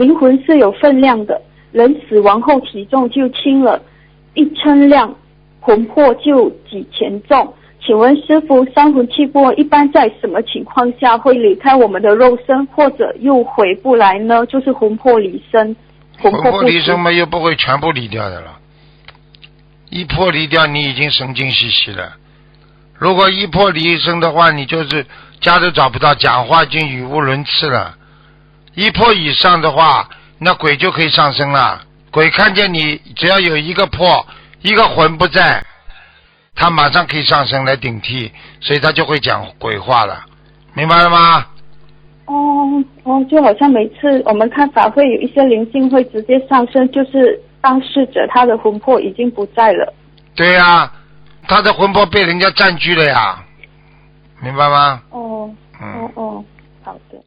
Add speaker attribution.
Speaker 1: 灵魂是有分量的，人死亡后体重就轻了1称量，魂魄就几钱重。请问师父，三魂七魄一般在什么情况下会离开我们的肉身，或者又回不来呢？就是魂魄离身。魂魄
Speaker 2: 离身嘛，又不会全部离掉的了。一魄离掉，你已经神经兮兮了。如果一魄离身的话，你就是家都找不到，讲话已经语无伦次了。一魄以上的话，那鬼就可以上升了。鬼看见你只要有一个魄，一个魂不在，他马上可以上升来顶替，所以他就会讲鬼话了，明白了吗？
Speaker 1: 就好像每次我们看法会有一些灵性会直接上升，就是当事者他的魂魄已经不在了。
Speaker 2: 对呀，他的魂魄被人家占据了呀，明白吗？
Speaker 1: 好的。